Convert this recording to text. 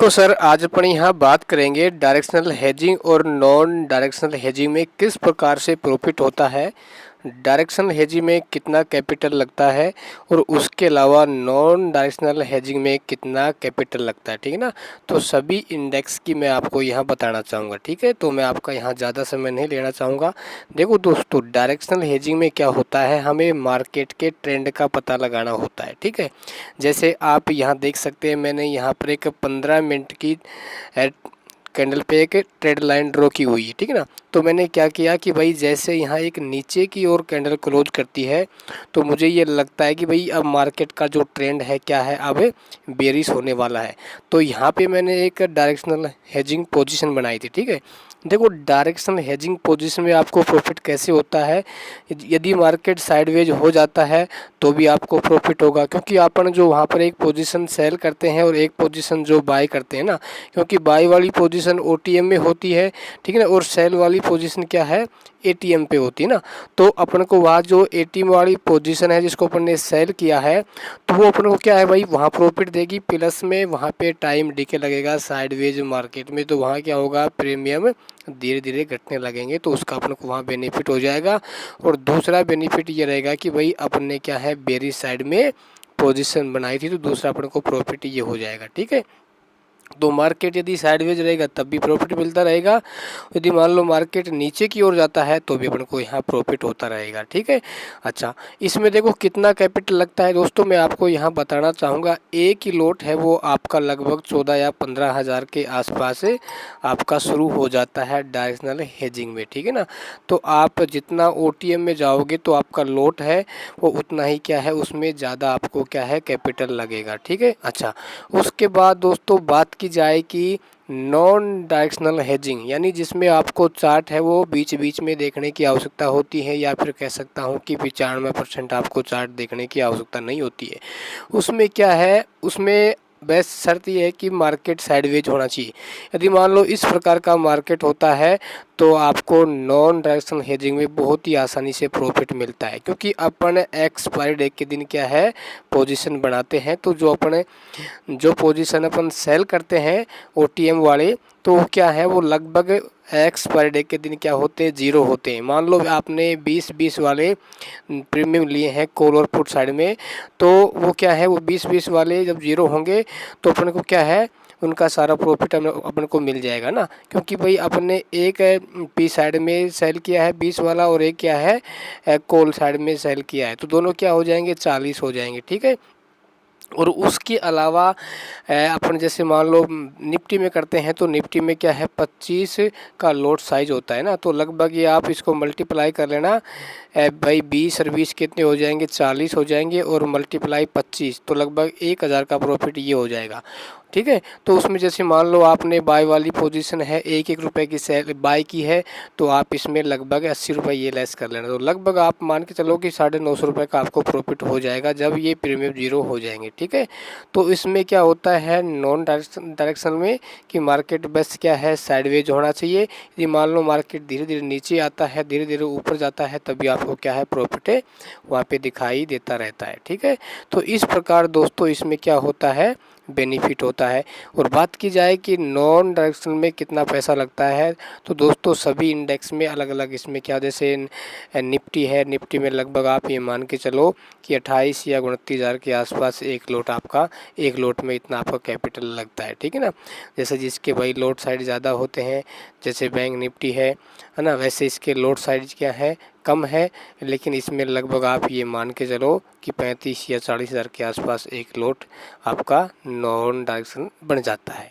देखो सर, आज अपन यहाँ बात करेंगे डायरेक्शनल हेजिंग और नॉन डायरेक्शनल हेजिंग में किस प्रकार से प्रॉफिट होता है, डायरेक्शनल हेजिंग में कितना कैपिटल लगता है और उसके अलावा नॉन डायरेक्शनल हेजिंग में कितना कैपिटल लगता है। ठीक है ना। तो सभी इंडेक्स की मैं आपको यहाँ बताना चाहूँगा। ठीक है, तो मैं आपका यहाँ ज़्यादा समय नहीं लेना चाहूँगा। देखो दोस्तों, डायरेक्शनल हेजिंग में क्या होता है, हमें मार्केट के ट्रेंड का पता लगाना होता है। ठीक है, जैसे आप यहाँ देख सकते हैं, मैंने यहाँ पर एक 15 मिनट की कैंडल पे एक ट्रेड लाइन ड्रॉ की हुई है। ठीक है ना। तो मैंने क्या किया कि भाई जैसे यहाँ एक नीचे की ओर कैंडल क्लोज करती है तो मुझे ये लगता है कि भाई अब मार्केट का जो ट्रेंड है क्या है, अब बेरिश होने वाला है। तो यहाँ पे मैंने एक डायरेक्शनल हेजिंग पोजीशन बनाई थी। ठीक है, देखो डायरेक्शनल हेजिंग पोजीशन में आपको प्रॉफिट कैसे होता है, यदि मार्केट साइडवेज हो जाता है तो भी आपको प्रॉफिट होगा, क्योंकि अपन जो वहाँ पर एक पोजीशन सेल करते हैं और एक पोजीशन जो बाय करते हैं ना, क्योंकि बाय वाली पोजीशन ओटीएम में होती है। ठीक है ना, और सेल वाली पोजीशन क्या है, एटीएम पे होती है ना। तो अपन को वहाँ जो एटीएम वाली पोजीशन है जिसको अपन ने सेल किया है, तो वो अपन को क्या है भाई, वहाँ प्रॉफिट देगी, प्लस में वहाँ पे टाइम डीके लगेगा साइडवेज मार्केट में, तो वहाँ क्या होगा, प्रीमियम धीरे धीरे घटने लगेंगे, तो उसका अपन को वहाँ बेनिफिट हो जाएगा। और दूसरा बेनिफिट ये रहेगा कि भाई अपन ने क्या है, बेरिश साइड में पोजीशन बनाई थी, तो दूसरा अपन को प्रॉफिट ये हो जाएगा। ठीक है, तो मार्केट यदि साइडवेज रहेगा तब भी प्रॉफिट मिलता रहेगा, यदि मान लो मार्केट नीचे की ओर जाता है तो भी अपन को यहाँ प्रॉफिट होता रहेगा। ठीक है, अच्छा इसमें देखो कितना कैपिटल लगता है दोस्तों, मैं आपको यहाँ बताना चाहूँगा। एक ही लोट है वो आपका लगभग 14 या 15 हज़ार के आसपास से आपका शुरू हो जाता है डायरेक्शनल हेजिंग में। ठीक है ना, तो आप जितना ओटीएम में जाओगे तो आपका लोट है वो उतना ही क्या है, उसमें ज़्यादा आपको क्या है, कैपिटल लगेगा। ठीक है, अच्छा उसके बाद दोस्तों बात की जाए कि नॉन डायरेक्शनल हेजिंग, यानी जिसमें आपको चार्ट है वो बीच बीच में देखने की आवश्यकता होती है, या फिर कह सकता हूँ कि 95% आपको चार्ट देखने की आवश्यकता नहीं होती है। उसमें क्या है, उसमें बेस्ट शर्त ये है कि मार्केट साइडवेज होना चाहिए। यदि मान लो इस प्रकार का मार्केट होता है तो आपको नॉन डायरेक्शनल हेजिंग में बहुत ही आसानी से प्रॉफिट मिलता है, क्योंकि अपन एक्सपायरी डेट के दिन क्या है, पोजीशन बनाते हैं। तो जो पोजीशन अपन सेल करते हैं ओटीएम वाले, तो वो क्या है, वो लगभग एक्सपायरी डेट के दिन क्या होते हैं, जीरो होते हैं। मान लो आपने 20-20 वाले प्रीमियम लिए हैं कॉल और पुट साइड में, तो वो क्या है, वो 20-20 वाले जब जीरो होंगे तो अपन को क्या है, उनका सारा प्रॉफिट अपन को मिल जाएगा ना, क्योंकि भाई अपन ने एक पी साइड में सेल किया है 20 वाला और एक क्या है, कॉल साइड में सेल किया है, तो दोनों क्या हो जाएंगे, 40 हो जाएंगे। ठीक है, और उसके अलावा अपन जैसे मान लो निफ्टी में करते हैं, तो निफ्टी में क्या है, 25 का लोट साइज होता है ना, तो लगभग ये आप इसको मल्टीप्लाई कर लेना भाई, 20 और 20 कितने हो जाएंगे, 40 हो जाएंगे, और मल्टीप्लाई 25 तो लगभग 1000 का प्रॉफिट ये हो जाएगा। ठीक है, तो उसमें जैसे मान लो आपने बाय वाली पोजीशन है 1-1 रुपये की सेल बाय की है, तो आप इसमें लगभग 80 रुपये ये लेस कर लेना, तो लगभग आप मान के चलो कि 950 रुपये का आपको प्रॉफिट हो जाएगा जब ये प्रीमियम जीरो हो जाएंगे। ठीक है, तो इसमें क्या होता है नॉन डायरेक्शन में कि मार्केट बस क्या है, साइडवेज होना चाहिए। यदि मान लो मार्केट धीरे धीरे नीचे आता है, धीरे धीरे ऊपर जाता है, तभी आपको क्या है, प्रॉफिट है वहाँ पे दिखाई देता रहता है। ठीक है, तो इस प्रकार दोस्तों इसमें क्या होता है, बेनिफिट होता है। और बात की जाए कि नॉन डायरेक्शन में कितना पैसा लगता है, तो दोस्तों सभी इंडेक्स में अलग अलग इसमें क्या, जैसे निफ्टी है, निफ्टी में लगभग आप ये मान के चलो कि 28 या 29 हज़ार के आसपास एक लोट आपका, एक लोट में इतना आपका कैपिटल लगता है। ठीक है ना, जैसे जिसके भाई लोट साइड ज़्यादा होते हैं, जैसे बैंक निफ्टी है ना, वैसे इसके लोट साइज क्या है, कम है, लेकिन इसमें लगभग आप ये मान के चलो कि 35 या 40 हज़ार के आसपास एक लोट आपका नॉन डायरेक्शन बन जाता है।